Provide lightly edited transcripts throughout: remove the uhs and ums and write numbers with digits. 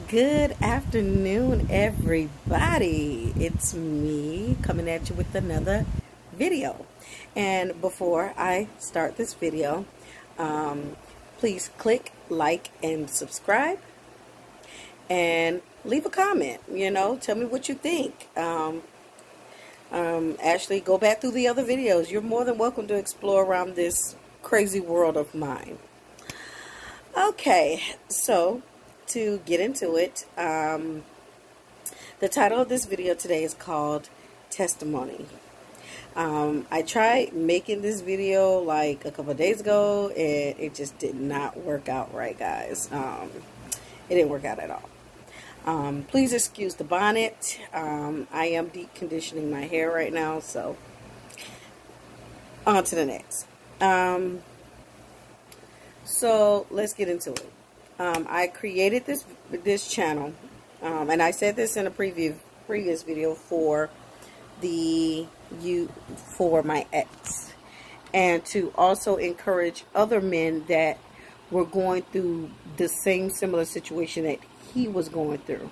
Good afternoon, everybody. It's me coming at you with another video. And before I start this video, please click like and subscribe and leave a comment. Tell me what you think. Actually, go back through the other videos. You're more than welcome to explore around this crazy world of mine. Okay, so to get into it, the title of this video today is called Testimony. I tried making this video like a couple of days ago, and it just did not work out right, guys. It didn't work out at all. Please excuse the bonnet. I am deep conditioning my hair right now, so on to the next. So let's get into it. I created this channel, and I said this in a previous video for my ex, and to also encourage other men that were going through the same similar situation that he was going through.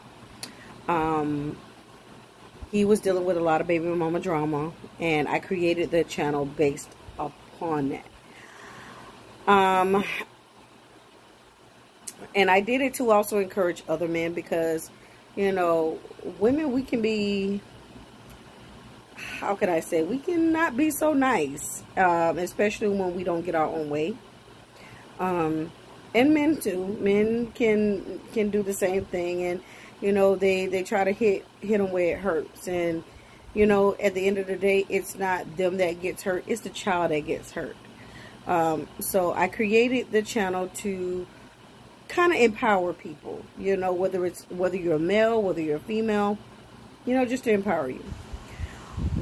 He was dealing with a lot of baby mama drama, and I created the channel based upon that. And I did it to also encourage other men because, women, we can be, how can I say, we cannot be so nice, especially when we don't get our own way. And men too. Men can do the same thing, and they try to hit them where it hurts. And at the end of the day, it's not them that gets hurt, it's the child that gets hurt. So I created the channel to kind of empower people, whether you're a male, whether you're a female, just to empower you.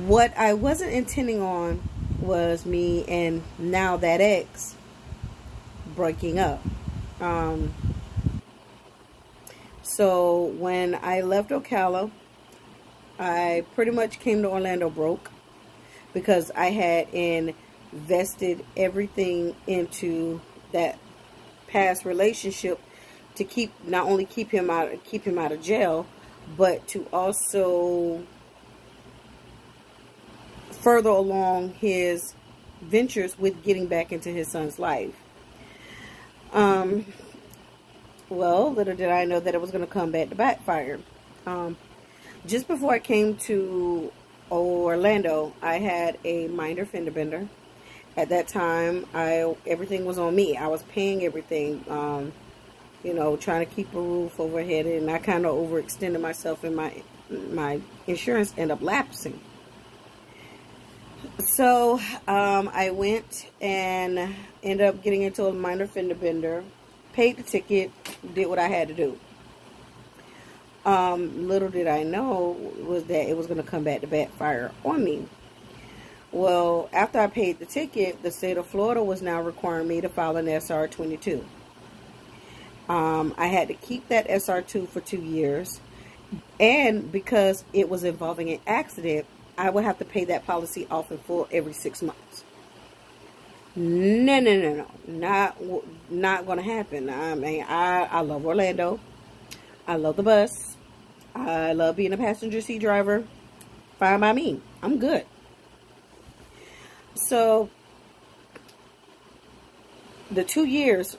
What I wasn't intending on was me and now that ex breaking up. So when I left Ocala, I pretty much came to Orlando broke because I had invested everything into that past relationship to not only keep him out of jail, but to also further along his ventures with getting back into his son's life. Well, little did I know that it was going to come back to backfire. Just before I came to Orlando, I had a minor fender bender. At that time, everything was on me. I was paying everything, trying to keep a roof overhead, and I kind of overextended myself, and my insurance ended up lapsing. So I went and ended up getting into a minor fender bender, paid the ticket, did what I had to do. Little did I know was that it was going to come back to backfire on me. Well, after I paid the ticket, the state of Florida was now requiring me to file an SR-22. I had to keep that SR-2 for 2 years. And because it was involving an accident, I would have to pay that policy off in full every 6 months. No. Not going to happen. I mean, I love Orlando. I love the bus. I love being a passenger seat driver. Fine by me. I'm good. So the 2 years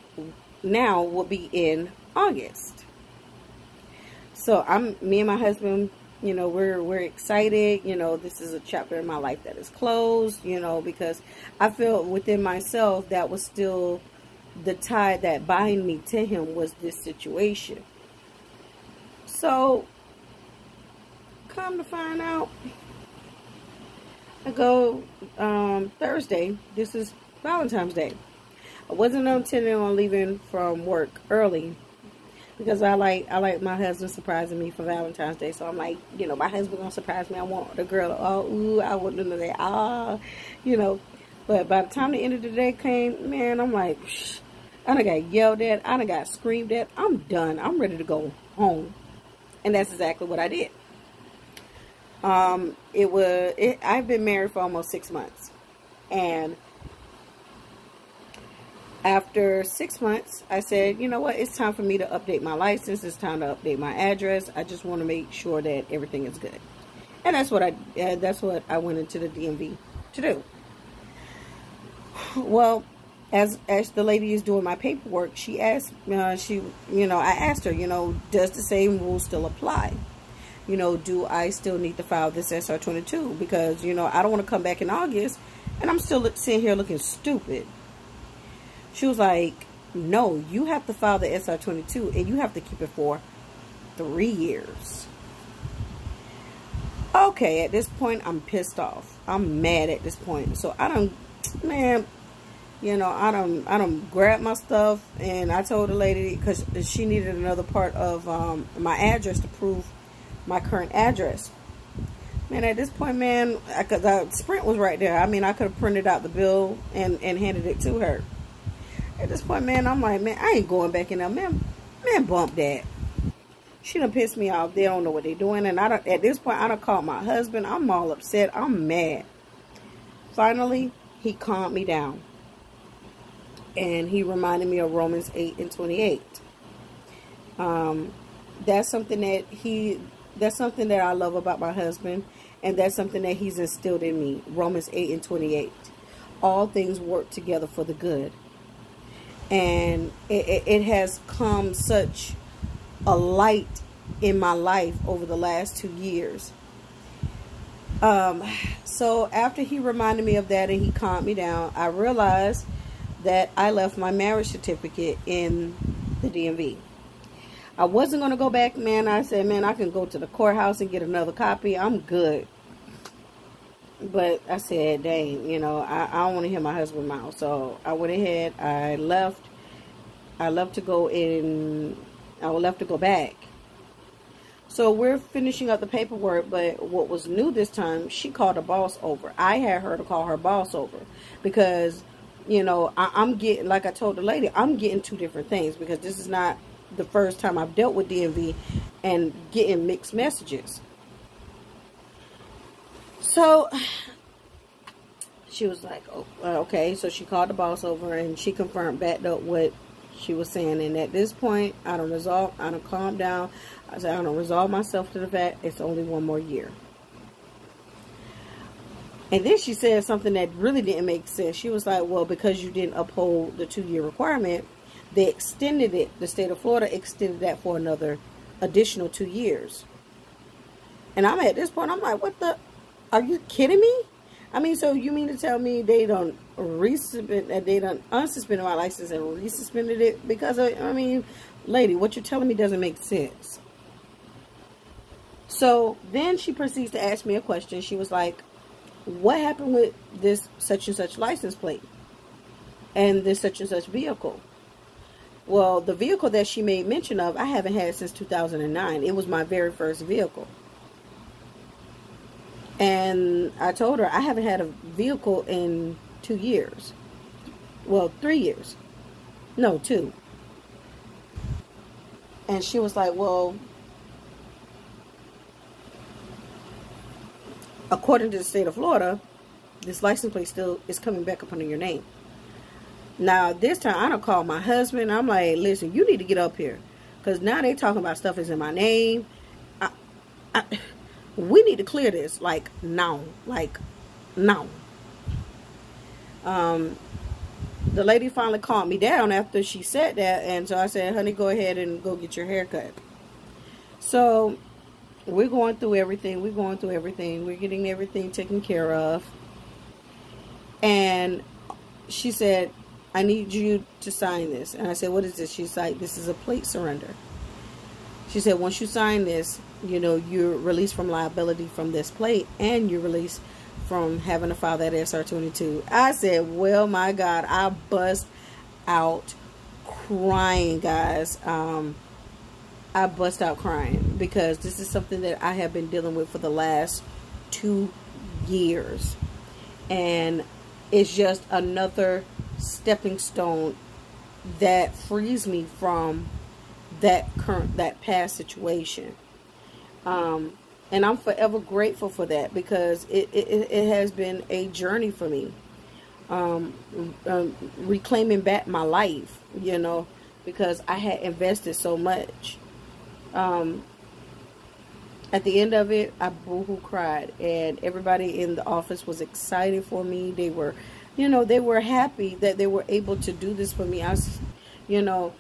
now will be in August. So me and my husband, we're excited. This is a chapter in my life that is closed, because I feel within myself that was still the tie that bind me to him was this situation. So come to find out, I go Thursday. This is Valentine's Day. I wasn't intending on leaving from work early because I like my husband surprising me for Valentine's Day. So I'm like, my husband gonna surprise me. I want the girl. I want them to say, But by the time the end of the day came, man, I'm like, I done got yelled at. I done got screamed at. I'm done. I'm ready to go home. And that's exactly what I did. I've been married for almost 6 months, and After 6 months, I said, you know what, it's time for me to update my license. It's time to update my address. I just want to make sure that everything is good. And that's what I went into the DMV to do. Well, as the lady is doing my paperwork, she asked, I asked her, does the same rule still apply? Do I still need to file this SR-22? Because, I don't want to come back in August and I'm still sitting here looking stupid. She was like, no, you have to file the SR-22 and you have to keep it for 3 years. Okay, at this point, I'm pissed off. I'm mad at this point. So I don't grab my stuff, and I told the lady, because she needed another part of my address to prove my current address. Man, at this point, man, the Sprint was right there. I mean, I could have printed out the bill and handed it to her. At this point, man, I'm like, man, I ain't going back in there. Man, bump that. She done pissed me off. They don't know what they're doing. And at this point, I done called my husband. I'm all upset. I'm mad. Finally, he calmed me down. And he reminded me of Romans 8:28. That's something that I love about my husband. And that's something that he's instilled in me. Romans 8:28. All things work together for the good. And it has come such a light in my life over the last 2 years. So after he reminded me of that and he calmed me down, I realized that I left my marriage certificate in the DMV. I wasn't going to go back, man. I said, man, I can go to the courthouse and get another copy. I'm good. But I said, dang, I don't want to hear my husband's mouth. So I went ahead. I left to go back. So we're finishing up the paperwork, but what was new this time, she called the boss over. I had her to call her boss over because, I'm getting, like I told the lady, I'm getting 2 different things because this is not the first time I've dealt with DMV and getting mixed messages. So she was like, oh, okay. So she called the boss over and she backed up what she was saying. And at this point, I done calmed down. I said, I done resolve myself to the fact it's only 1 more year. And then she said something that really didn't make sense. She was like, well, because you didn't uphold the 2-year requirement, they extended it. The state of Florida extended that for another additional 2 years. And I'm at this point, I'm like, what the? Are you kidding me? I mean, so you mean to tell me they don't unsuspended my license and resuspended it because of, I mean, lady, what you're telling me doesn't make sense. So then she proceeds to ask me a question. She was like, what happened with this such and such license plate and this such and such vehicle? Well, the vehicle that she made mention of, I haven't had since 2009. It was my very first vehicle. And I told her I haven't had a vehicle in 2 years. Well, 3 years. No, 2. And she was like, well, according to the state of Florida, this license plate still is coming back up under your name. Now, this time, I done called my husband. I'm like, listen, you need to get up here. Because now they talking about stuff is in my name. We need to clear this, like, now. Like, now. The lady finally calmed me down after she said that. And so I said, honey, go ahead and go get your hair cut. So we're going through everything. We're getting everything taken care of. And she said, I need you to sign this. And I said, what is this? She's like, this is a plate surrender. She said, once you sign this, you're released from liability from this plate, and you're released from having to file that SR-22. I said, well, my God, I bust out crying, guys. I bust out crying because this is something that I have been dealing with for the last 2 years. And it's just another stepping stone that frees me from that past situation. And I'm forever grateful for that because it has been a journey for me. reclaiming back my life, you know, because I had invested so much. At the end of it, I boohoo cried, and everybody in the office was excited for me. They were, you know, they were happy that they were able to do this for me. I was, you know,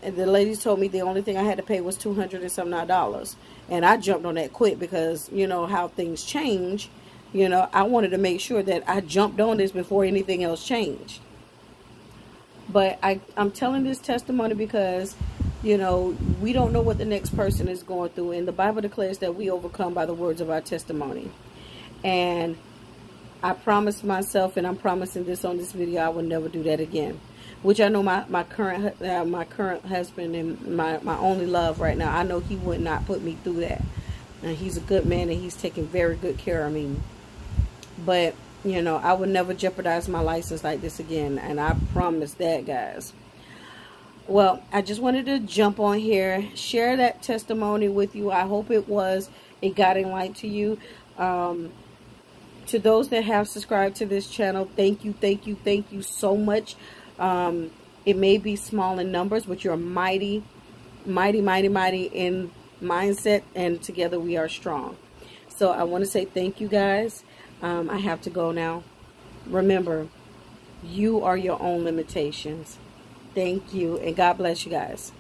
and the ladies told me the only thing I had to pay was $200 and some odd dollars. And I jumped on that quick because, you know, how things change. You know, I wanted to make sure that I jumped on this before anything else changed. But I'm telling this testimony because, you know, we don't know what the next person is going through. And the Bible declares that we overcome by the words of our testimony. And I promised myself, and I'm promising this on this video, I will never do that again. Which I know my current husband and my only love right now, I know he would not put me through that. And he's a good man, and he's taking very good care of me. But, you know, I would never jeopardize my license like this again. And I promise that, guys. Well, I just wanted to jump on here, share that testimony with you. I hope it was a guiding light to you. To those that have subscribed to this channel, thank you so much. It may be small in numbers, but you're mighty in mindset, and together we are strong. So I want to say thank you, guys. I have to go now. Remember, you are your own limitations. Thank you, and God bless you guys.